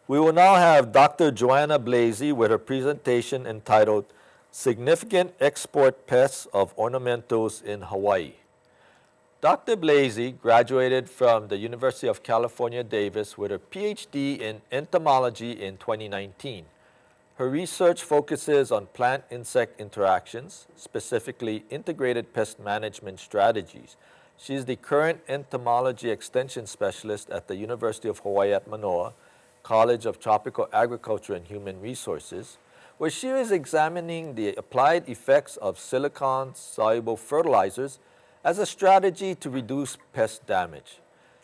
We will now have Dr. Joanna Bloese with her presentation entitled Significant Export Pests of Ornamentals in Hawaii. Dr. Bloese graduated from the University of California, Davis with a PhD in entomology in 2019. Her research focuses on plant-insect interactions, specifically integrated pest management strategies. She is the current entomology extension specialist at the University of Hawaii at Manoa, College of Tropical Agriculture and Human Resources, where she is examining the applied effects of silicon-soluble fertilizers as a strategy to reduce pest damage.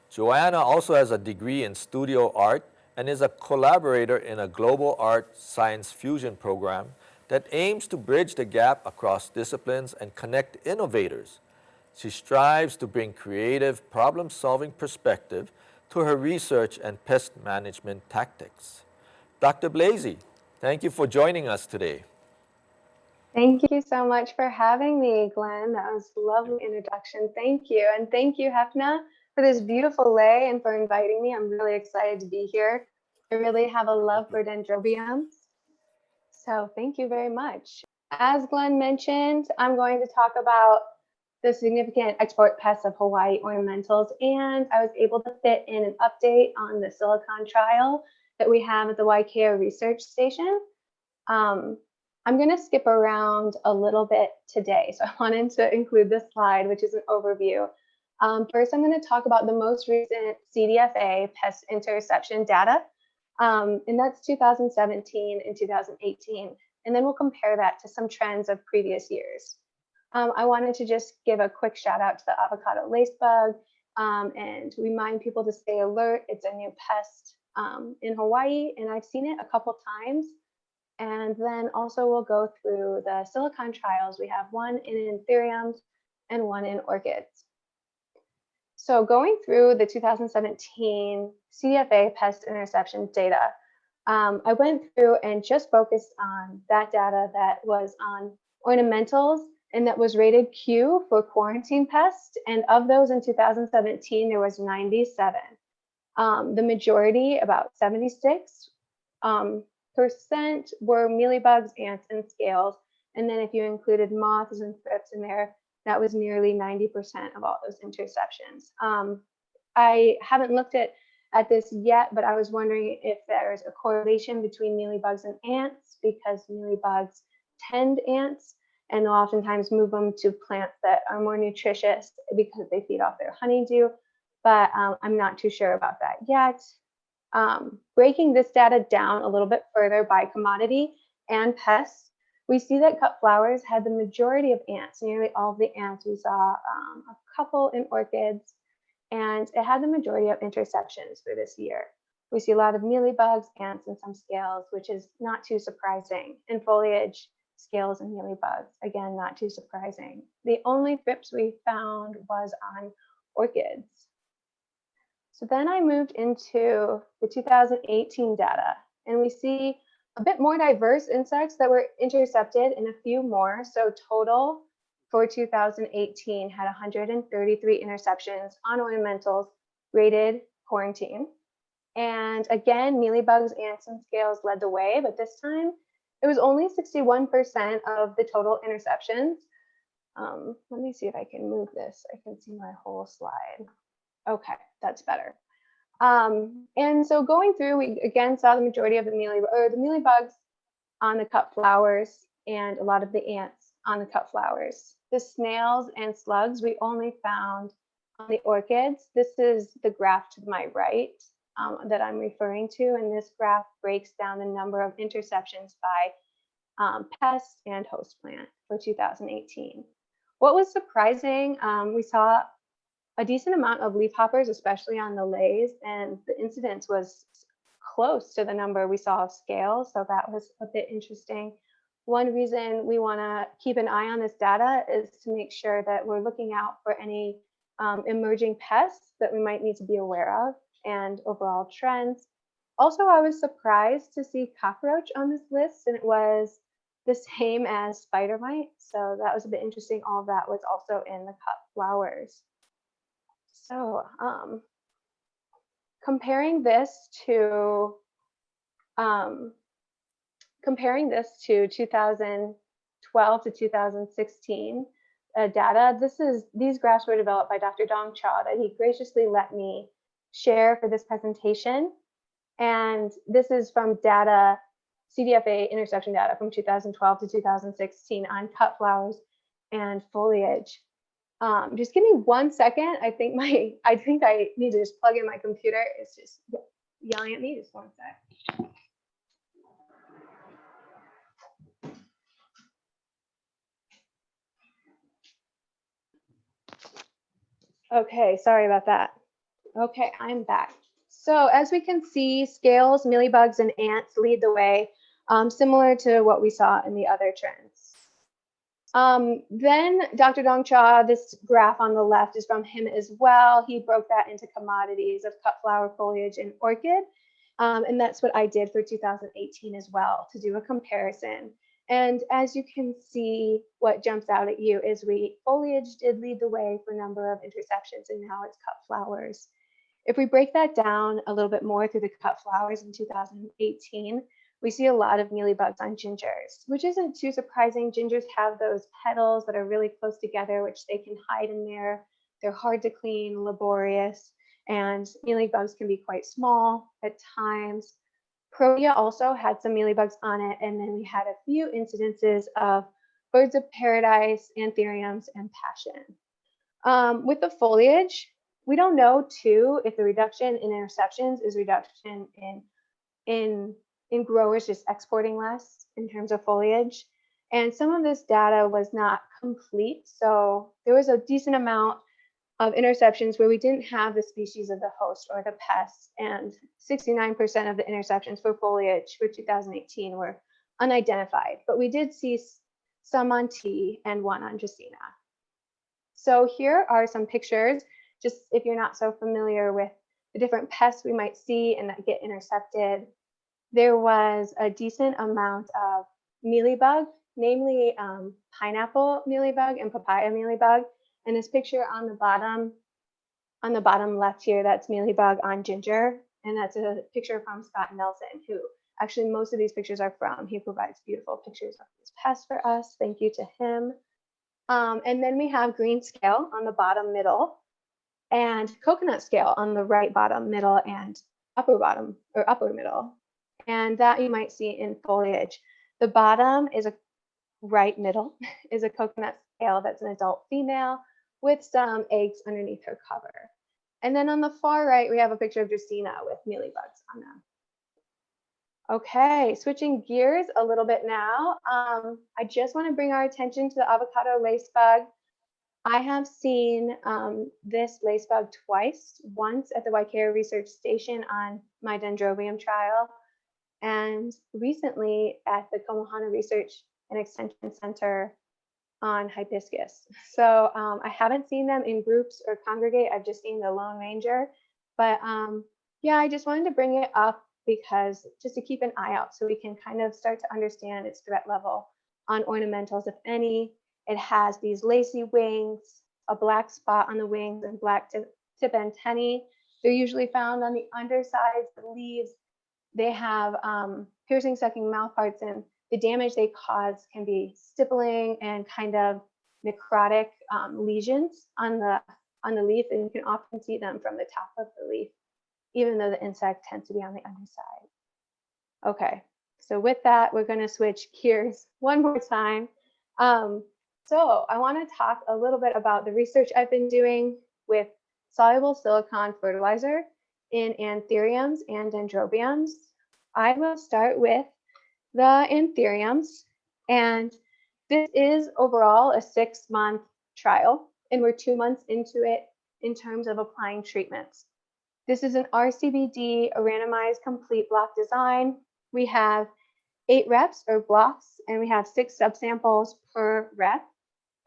Joanna also has a degree in studio art and is a collaborator in a global art science fusion program that aims to bridge the gap across disciplines and connect innovators. She strives to bring creative, problem-solving perspective to her research and pest management tactics. Dr. Bloese, thank you for joining us today. Thank you so much for having me, Glenn. That was a lovely introduction. Thank you. And thank you, HFNA, for this beautiful lay and for inviting me. I'm really excited to be here. I really have a love for dendrobiums. So thank you very much. As Glenn mentioned, I'm going to talk about the significant export pests of Hawaii ornamentals, and I was able to fit in an update on the silicon trial that we have at the YKO research station. I'm going to skip around a little bit today, so I wanted to include this slide, which is an overview. First, I'm going to talk about the most recent CDFA pest interception data, and that's 2017 and 2018. And then we'll compare that to some trends of previous years. I wanted to just give a quick shout out to the avocado lace bug and remind people to stay alert. It's a new pest in Hawaii, and I've seen it a couple times. And then also we'll go through the silicon trials. We have one in anthuriums and one in orchids. So going through the 2017 CDFA pest interception data, I went through and just focused on that data that was on ornamentals and that was rated Q for quarantine pests. And of those in 2017, there was 97. The majority, about 76%, were mealybugs, ants, and scales. And then if you included moths and thrips in there, that was nearly 90% of all those interceptions. I haven't looked at this yet, but I was wondering if there's a correlation between mealybugs and ants, because mealybugs tend ants and they'll oftentimes move them to plants that are more nutritious because they feed off their honeydew. But I'm not too sure about that yet. Breaking this data down a little bit further by commodity and pests, we see that cut flowers had the majority of ants, nearly all of the ants. We saw a couple in orchids, and it had the majority of interceptions for this year. We see a lot of mealybugs, ants, and some scales, which is not too surprising. In foliage, scales and mealybugs, again, not too surprising. The only thrips we found was on orchids. So then I moved into the 2018 data, and we see a bit more diverse insects that were intercepted and a few more. So total for 2018 had 133 interceptions on ornamentals rated quarantine. And again, mealybugs, ants, and scales led the way, but this time it was only 61% of the total interceptions. Let me see if I can move this. I can see my whole slide. Okay, that's better. And so going through, we again saw the majority of the mealybugs on the cut flowers and a lot of the ants on the cut flowers. The snails and slugs we only found on the orchids. This is the graph to my right that I'm referring to, and this graph breaks down the number of interceptions by pest and host plant for 2018. What was surprising, we saw a decent amount of leafhoppers, especially on the lays, and the incidence was close to the number we saw of scales, so that was a bit interesting. One reason we want to keep an eye on this data is to make sure that we're looking out for any emerging pests that we might need to be aware of and overall trends. Also, I was surprised to see cockroach on this list, and it was the same as spider mite, so that was a bit interesting. All of that was also in the cut flowers. So comparing this to Comparing this to 2012 to 2016 data, these graphs were developed by Dr. Dong Cha that he graciously let me share for this presentation. And this is from data, CDFA interception data from 2012 to 2016 on cut flowers and foliage. Just give me 1 second. I think I need to just plug in my computer. It's just yelling at me. Just 1 sec. Okay, sorry about that. Okay, I'm back. So as we can see, scales, mealybugs, and ants lead the way, similar to what we saw in the other trends. Then Dr. Dong Cha, this graph on the left is from him as well. He broke that into commodities of cut flower, foliage, and orchid. And that's what I did for 2018 as well, to do a comparison. And as you can see, what jumps out at you is foliage did lead the way for number of interceptions, and now it's cut flowers. If we break that down a little bit more through the cut flowers in 2018, we see a lot of mealybugs on gingers, which isn't too surprising. Gingers have those petals that are really close together, which they can hide in there. They're hard to clean, laborious, and mealybugs can be quite small at times. Protea also had some mealybugs on it, and then we had a few incidences of birds of paradise, anthuriums, and passion. With the foliage, we don't know too if the reduction in interceptions is reduction in growers just exporting less in terms of foliage. And some of this data was not complete, so there was a decent amount of interceptions where we didn't have the species of the host or the pest, and 69% of the interceptions for foliage for 2018 were unidentified, but we did see some on tea and one on Dracaena. So here are some pictures, just if you're not so familiar with the different pests we might see and that get intercepted. There was a decent amount of mealybug, namely pineapple mealybug and papaya mealybug. And this picture on the bottom left here, that's mealybug on ginger. And that's a picture from Scott Nelson, who actually most of these pictures are from. He provides beautiful pictures of these pests for us. Thank you to him. And then we have green scale on the bottom middle and coconut scale on the right bottom middle and upper bottom or upper middle. And that you might see in foliage. The bottom is a right middle is a coconut scale that's an adult female with some eggs underneath her cover. And then on the far right, we have a picture of Dracaena with mealybugs on them. Okay, switching gears a little bit now. I just want to bring our attention to the avocado lacebug. I have seen this lacebug twice, once at the Waikea Research Station on my dendrobium trial, and recently at the Komohana Research and Extension Center on hibiscus. So I haven't seen them in groups or congregate. I've just seen the Lone Ranger. But yeah, I just wanted to bring it up because just to keep an eye out so we can kind of start to understand its threat level on ornamentals, if any. It has these lacy wings, a black spot on the wings, and black tip antennae. They're usually found on the undersides, the leaves. They have piercing, sucking mouth parts, and the damage they cause can be stippling and kind of necrotic lesions on the leaf, and you can often see them from the top of the leaf, even though the insect tends to be on the underside. Okay, so with that, we're going to switch gears one more time. So I want to talk a little bit about the research I've been doing with soluble silicon fertilizer in anthuriums and dendrobiums. I will start with the anthuriums, and this is overall a 6-month trial, and we're 2 months into it in terms of applying treatments. This is an RCBD, a randomized complete block design. We have 8 reps or blocks, and we have 6 subsamples per rep,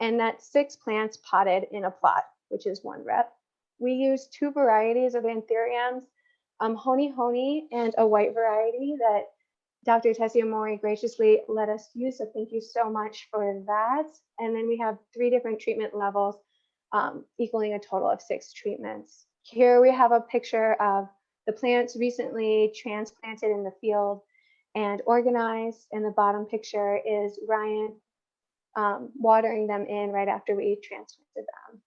and that's 6 plants potted in a plot, which is 1 rep. We use 2 varieties of anthuriums, Honey Honey and a white variety that Dr. Tessia Mori graciously let us use, so thank you so much for that. And then we have 3 different treatment levels, equaling a total of 6 treatments. Here we have a picture of the plants recently transplanted in the field, and organized. And the bottom picture is Ryan watering them in right after we transplanted them.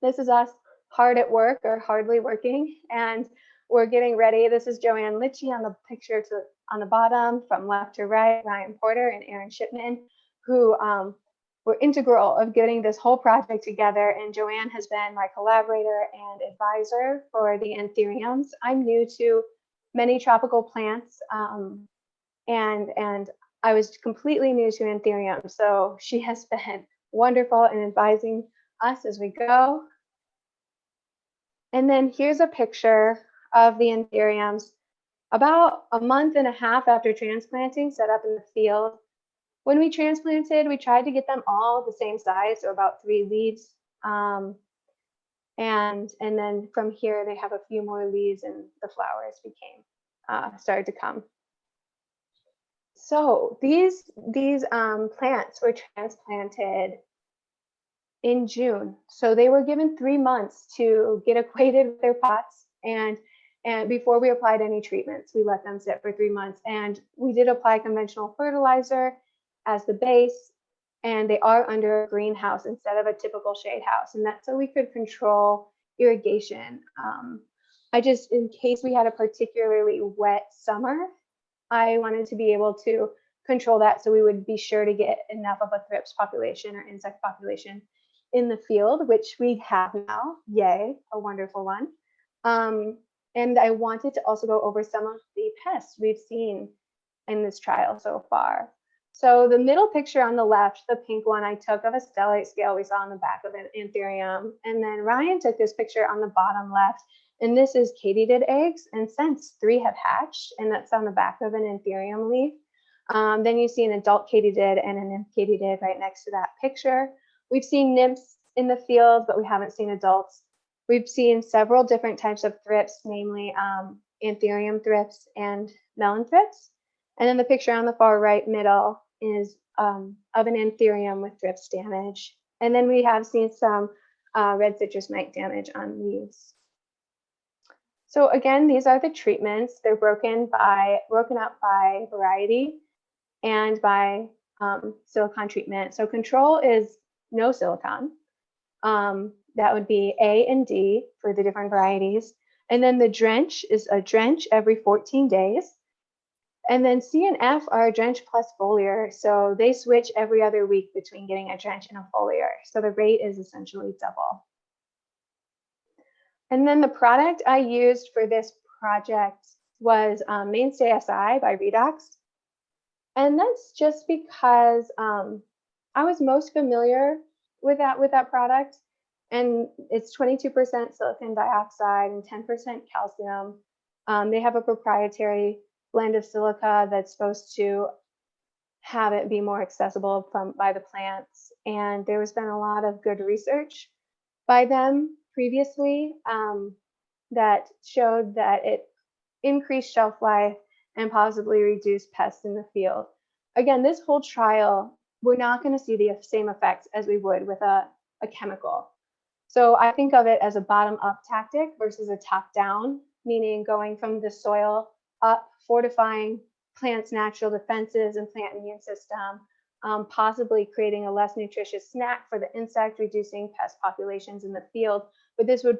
This is us hard at work or hardly working, and we're getting ready. This is Joanne Litchie on the picture on the bottom from left to right, Ryan Porter and Aaron Shipman, who were integral of getting this whole project together. And Joanne has been my collaborator and advisor for the anthuriums. I'm new to many tropical plants, and I was completely new to anthuriums. So she has been wonderful in advising us as we go. And then here's a picture of the anthuriums about a month and a half after transplanting, set up in the field. When we transplanted, we tried to get them all the same size, so about 3 leaves. And then from here, they have a few more leaves and the flowers started to come. So these plants were transplanted in June. So they were given 3 months to get acquainted with their pots, and before we applied any treatments, we let them sit for 3 months. And we did apply conventional fertilizer as the base, and they are under a greenhouse instead of a typical shade house. And that's so we could control irrigation. In case we had a particularly wet summer, I wanted to be able to control that so we would be sure to get enough of a thrips population or insect population in the field, which we have now. Yay, a wonderful one. And I wanted to also go over some of the pests we've seen in this trial so far. So the middle picture on the left, the pink one, I took of a stellate scale we saw on the back of an anthurium. And then Ryan took this picture on the bottom left. And this is katydid eggs. And since 3 have hatched, and that's on the back of an anthurium leaf. Then you see an adult katydid and an nymph katydid right next to that picture. We've seen nymphs in the field, but we haven't seen adults. We've seen several different types of thrips, namely anthurium thrips and melon thrips. And then the picture on the far right middle is of an anthurium with thrips damage. And then we have seen some red citrus mite damage on leaves. So again, these are the treatments. They're broken up by variety and by silicon treatment. So control is no silicon. That would be A and D for the different varieties. And then the drench is a drench every 14 days. And then C and F are a drench plus foliar. So they switch every other week between getting a drench and a foliar. So the rate is essentially double. And then the product I used for this project was Mainstay SI by Redox. And that's just because I was most familiar with that product. And it's 22% silicon dioxide and 10% calcium. They have a proprietary blend of silica that's supposed to have it be more accessible by the plants. And there's been a lot of good research by them previously that showed that it increased shelf life and possibly reduced pests in the field. Again, this whole trial, we're not going to see the same effects as we would with a chemical. So I think of it as a bottom-up tactic versus a top-down, meaning going from the soil up, fortifying plants' natural defenses and plant immune system, possibly creating a less nutritious snack for the insect, reducing pest populations in the field. But this would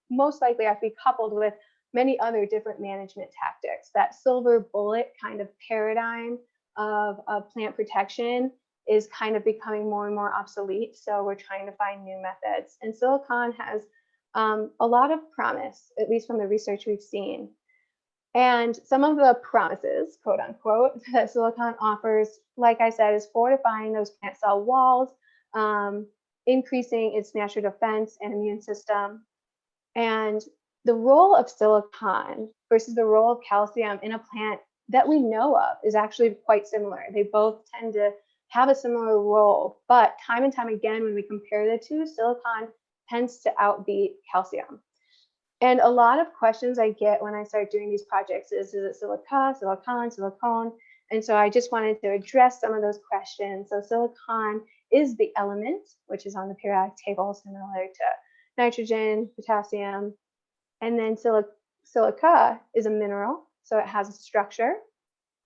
most likely have to be coupled with many other different management tactics. That silver bullet kind of paradigm of plant protection is kind of becoming more and more obsolete. So we're trying to find new methods. And silicon has a lot of promise, at least from the research we've seen. And some of the promises, quote unquote, that silicon offers, like I said, is fortifying those plant cell walls, increasing its natural defense and immune system. And the role of silicon versus the role of calcium in a plant that we know of is actually quite similar. They both tend to have a similar role, but time and time again, when we compare the two, silicon tends to outbeat calcium. And a lot of questions I get when I start doing these projects is it silica, silicon, silicone? And so I just wanted to address some of those questions. So silicon is the element, which is on the periodic table, similar to nitrogen, potassium. And then silica is a mineral, so it has a structure.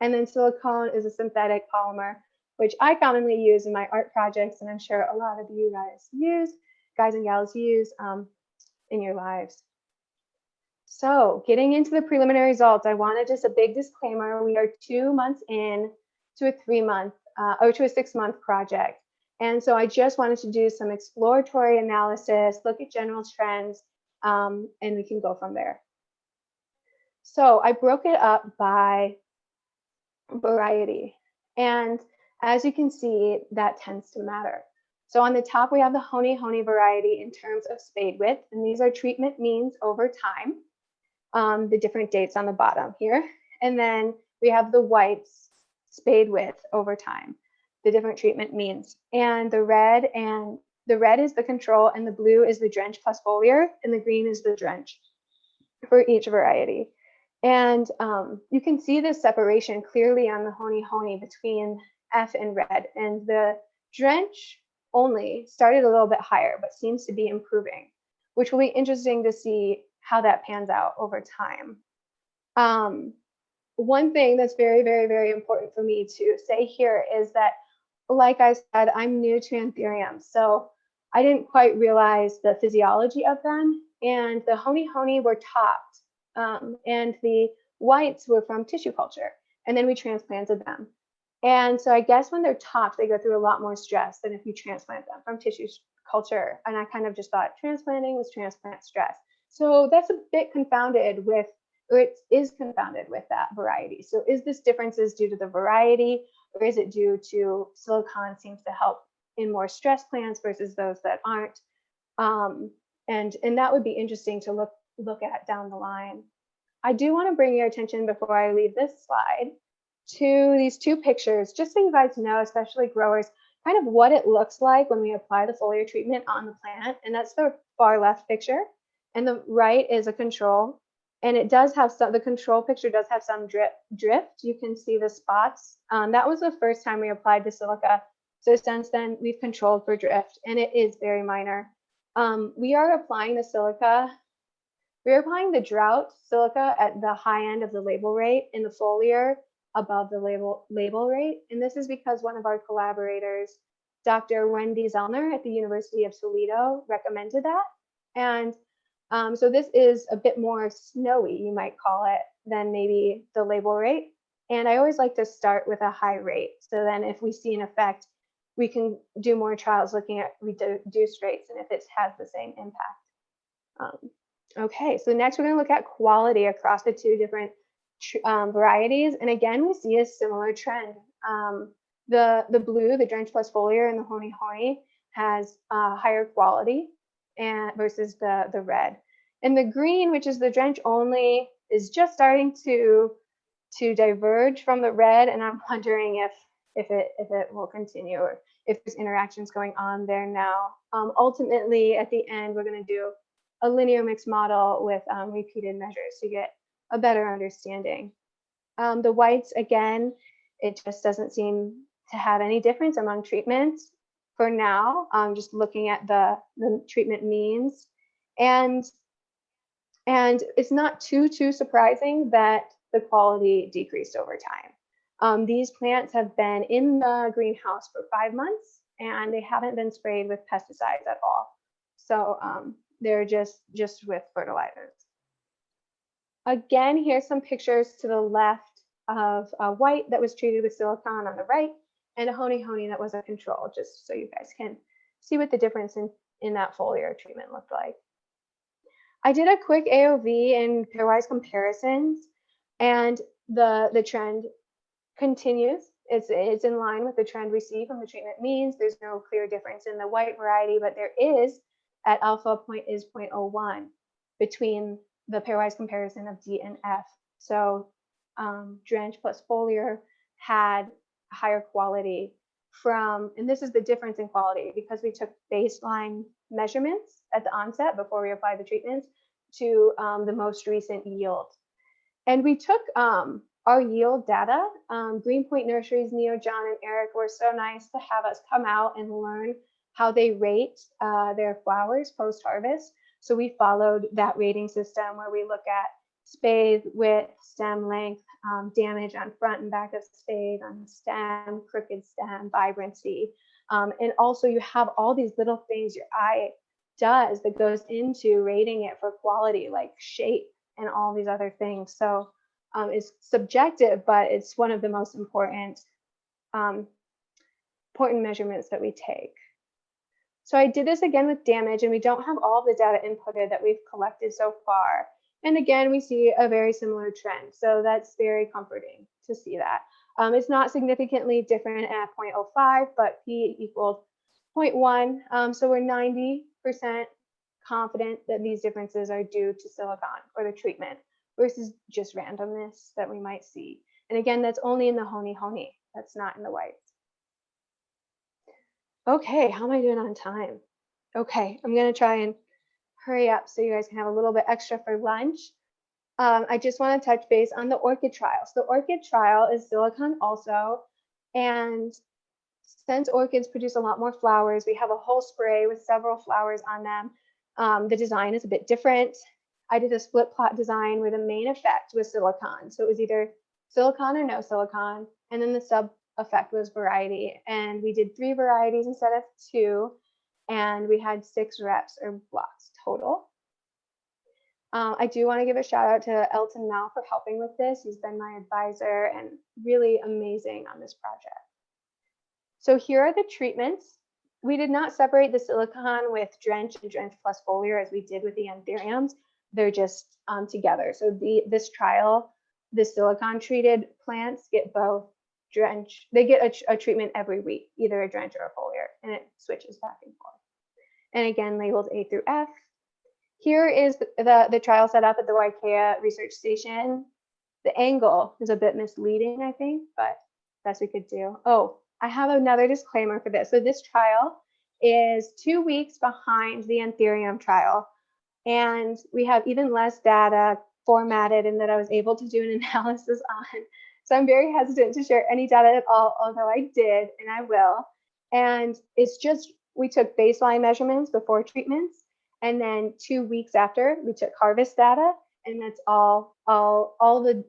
And then silicone is a synthetic polymer, which I commonly use in my art projects, and I'm sure a lot of you guys and gals use in your lives. So getting into the preliminary results, I wanted just a big disclaimer. We are 2 months in to a 3-month or to a 6-month project. And so I just wanted to do some exploratory analysis, look at general trends, and we can go from there. So I broke it up by variety. And as you can see, that tends to matter. So on the top, we have the honey variety in terms of spade width, and these are treatment means over time. The different dates on the bottom here. And then we have the whites spade width over time, the different treatment means. And the red is the control, and the blue is the drench plus foliar, and the green is the drench for each variety. And you can see this separation clearly on the honey between F and red. And the drench only started a little bit higher, but seems to be improving, which will be interesting to see how that pans out over time. One thing that's very, very, very important for me to say here is that, like I said, I'm new to anthuriums, so I didn't quite realize the physiology of them. And the honey were topped, and the whites were from tissue culture, and then we transplanted them. And so I guess when they're topped, they go through a lot more stress than if you transplant them from tissue culture. And I kind of just thought transplanting was transplant stress. So that's a bit confounded with, or it is confounded with that variety. So is this differences due to the variety, or is it due to silicone seems to help in more stress plants versus those that aren't? And that would be interesting to look at down the line. I do want to bring your attention before I leave this slide to these two pictures, just so you guys know, especially growers, kind of what it looks like when we apply the foliar treatment on the plant. And that's the far left picture. And the right is a control. And it does have some, the control picture does have some drift. You can see the spots. That was the first time we applied the silica. So since then, we've controlled for drift, and it is very minor. We are applying the silica. We're applying the drought silica at the high end of the label rate, in the foliar above the label rate. And this is because one of our collaborators, Dr. Wendy Zellner at the University of Toledo, recommended that. And so this is a bit more snowy, you might call it, than maybe the label rate. And I always like to start with a high rate. So then if we see an effect, we can do more trials looking at reduced rates and if it has the same impact. Okay, so next we're going to look at quality across the two different varieties. And again, we see a similar trend. The blue, the drench plus foliar, and the honey has higher quality and versus the red. And the green, which is the drench only, is just starting to diverge from the red. And I'm wondering if it will continue, or if there's interactions going on there now. Ultimately, at the end, we're going to do a linear mixed model with repeated measures to get a better understanding. The whites, again, it just doesn't seem to have any difference among treatments for now. Just looking at the treatment means, and it's not too surprising that the quality decreased over time. These plants have been in the greenhouse for 5 months, and they haven't been sprayed with pesticides at all. So they're just with fertilizers. Again, here's some pictures to the left of a white that was treated with silicone on the right, and a honey that was a control, just so you guys can see what the difference in that foliar treatment looked like. I did a quick AOV and pairwise comparisons, and the trend continues. It's in line with the trend we see from the treatment means. There's no clear difference in the white variety, but there is at alpha point is 0.01 between the pairwise comparison of D and F. So drench plus foliar had higher quality from, and this is the difference in quality because we took baseline measurements at the onset before we applied the treatments to the most recent yield. And we took our yield data. Greenpoint Nursery's Neo, John, and Eric were so nice to have us come out and learn how they rate their flowers post-harvest. So we followed that rating system where we look at spathe, width, stem length, damage on front and back of spathe, on stem, crooked stem, vibrancy. And also you have all these little things your eye does that goes into rating it for quality, like shape and all these other things. So it's subjective, but it's one of the most important measurements that we take. So I did this again with damage, and we don't have all the data inputted that we've collected so far. And again, we see a very similar trend. So that's very comforting to see that. It's not significantly different at 0.05, but P equaled 0.1. So we're 90% confident that these differences are due to silicon or the treatment versus just randomness that we might see. And again, that's only in the honey. That's not in the whites. Okay, how am I doing on time? Okay, I'm gonna try and hurry up so you guys can have a little bit extra for lunch. I just want to touch base on the orchid trial. So the orchid trial is silicon also, and since orchids produce a lot more flowers, we have a whole spray with several flowers on them. The design is a bit different. I did a split plot design where the main effect was silicon. So it was either silicon or no silicon, and then the sub effect was variety. And we did 3 varieties instead of 2, and we had 6 reps or blocks total. I do want to give a shout out to Elton Mel for helping with this. He's been my advisor and really amazing on this project. So here are the treatments. We did not separate the silicon with drench and drench plus foliar as we did with the anthuriums. They're just together. So this trial, the silicon treated plants get both drench. They get a treatment every week, either a drench or a foliar, and it switches back and forth. And again, labeled A through F. Here is the trial set up at the Waikea Research Station. The angle is a bit misleading, I think, but best we could do. Oh, I have another disclaimer for this. So this trial is 2 weeks behind the anthurium trial, and we have even less data formatted and that I was able to do an analysis on. So I'm very hesitant to share any data at all, although I did and I will. And it's just, we took baseline measurements before treatments, and then 2 weeks after we took harvest data, and that's all the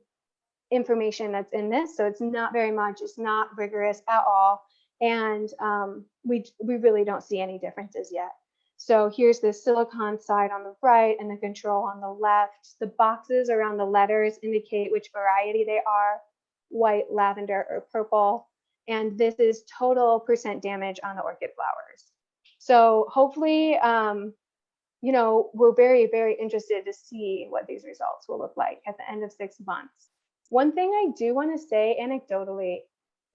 information that's in this. So it's not very much, it's not rigorous at all. And we really don't see any differences yet. So here's the silicon side on the right and the control on the left. The boxes around the letters indicate which variety they are, white, lavender, or purple. And this is total percent damage on the orchid flowers. So hopefully, you know, we're very, very interested to see what these results will look like at the end of 6 months. One thing I do want to say anecdotally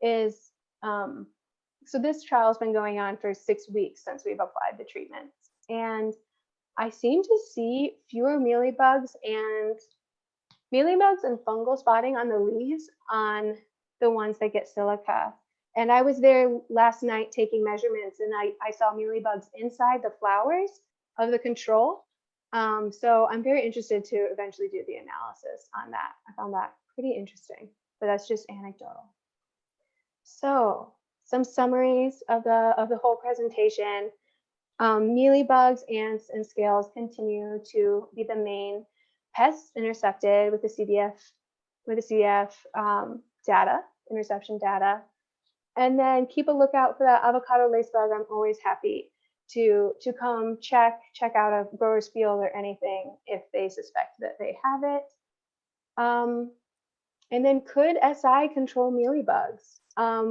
is, so this trial has been going on for 6 weeks since we've applied the treatments, and I seem to see fewer mealybugs and fungal spotting on the leaves on the ones that get silica. And I was there last night taking measurements, and I saw mealybugs inside the flowers of the control. So I'm very interested to eventually do the analysis on that. I found that pretty interesting, but that's just anecdotal. So some summaries of the whole presentation. Mealybugs, ants, and scales continue to be the main pests intercepted with the CDF data, interception data. And then keep a lookout for that avocado lacebug. I'm always happy to come check out a grower's field or anything if they suspect that they have it. And then could SI control mealybugs?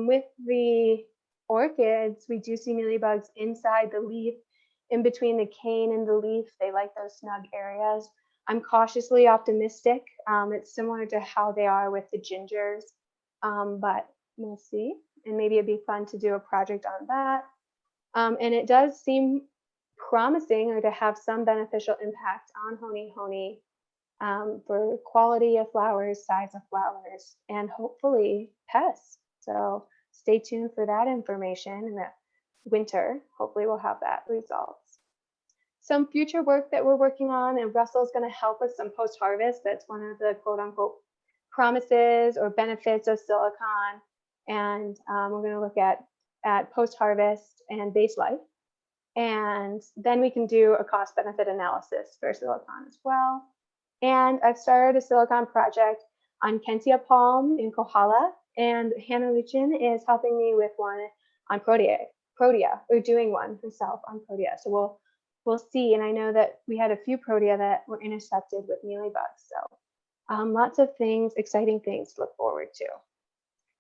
With the orchids, we do see mealybugs inside the leaf, in between the cane and the leaf. They like those snug areas. I'm cautiously optimistic. It's similar to how they are with the gingers, but we'll see. And maybe it'd be fun to do a project on that. And it does seem promising, or to have some beneficial impact on honey for quality of flowers, size of flowers, and hopefully pests. So stay tuned for that information in the winter. Hopefully we'll have that results. Some future work that we're working on, and Russell's going to help with some post-harvest. That's one of the quote unquote promises or benefits of silicon. And we're going to look at post-harvest and base life. And then we can do a cost benefit analysis for silicon as well. And I've started a silicon project on Kentia palm in Kohala, and Hannah Luchin is helping me with one on Protea, or doing one herself on Protea. So we'll see. And I know that we had a few Protea that were intercepted with mealybugs. So lots of things, exciting things to look forward to.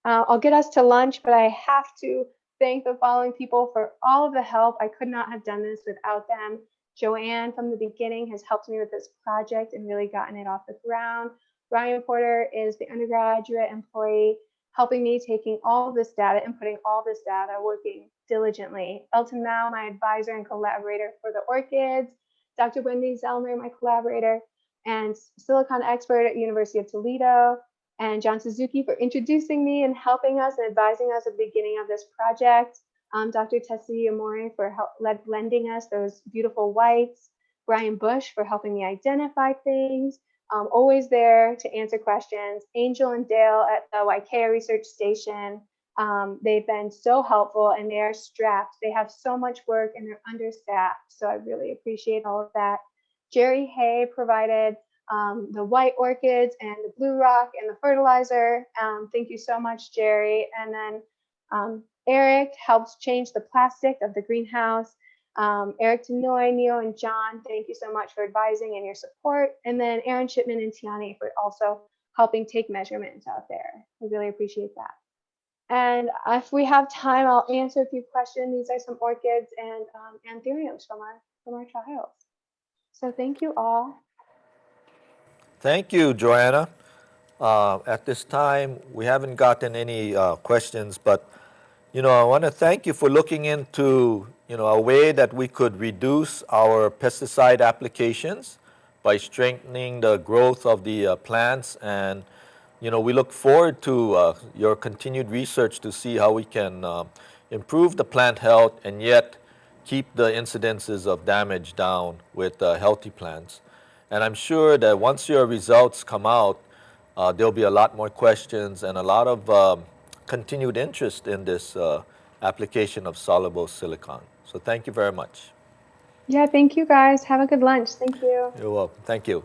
I'll get us to lunch, but I have to thank the following people for all of the help. I could not have done this without them. Joanne from the beginning has helped me with this project and really gotten it off the ground. Ryan Porter is the undergraduate employee helping me taking all of this data and putting all this data, working diligently. Elton Mao, my advisor and collaborator for the orchids. Dr. Wendy Zellner, my collaborator and silicon expert at University of Toledo. And John Suzuki for introducing me and helping us and advising us at the beginning of this project. Dr. Tessie Amore for lending us those beautiful whites. Brian Bush for helping me identify things. Always there to answer questions. Angel and Dale at the Waikea Research Station. They've been so helpful and they are strapped. They have so much work and they're understaffed. So I really appreciate all of that. Jerry Hay provided the white orchids and the blue rock and the fertilizer. Thank you so much, Jerry. And then Eric helps change the plastic of the greenhouse. Eric Tanoy, Neo, and John, thank you so much for advising and your support. And then Aaron Shipman and Tiani for also helping take measurements out there. I really appreciate that. And if we have time, I'll answer a few questions. These are some orchids and anthuriums from our trials. So thank you all. Thank you, Joanna. At this time, we haven't gotten any questions, but I want to thank you for looking into a way that we could reduce our pesticide applications by strengthening the growth of the plants, and we look forward to your continued research to see how we can improve the plant health and yet keep the incidences of damage down with healthy plants. And I'm sure that once your results come out, there'll be a lot more questions and a lot of continued interest in this application of soluble silicon. So thank you very much. Yeah, thank you guys. Have a good lunch. Thank you. You're welcome. Thank you.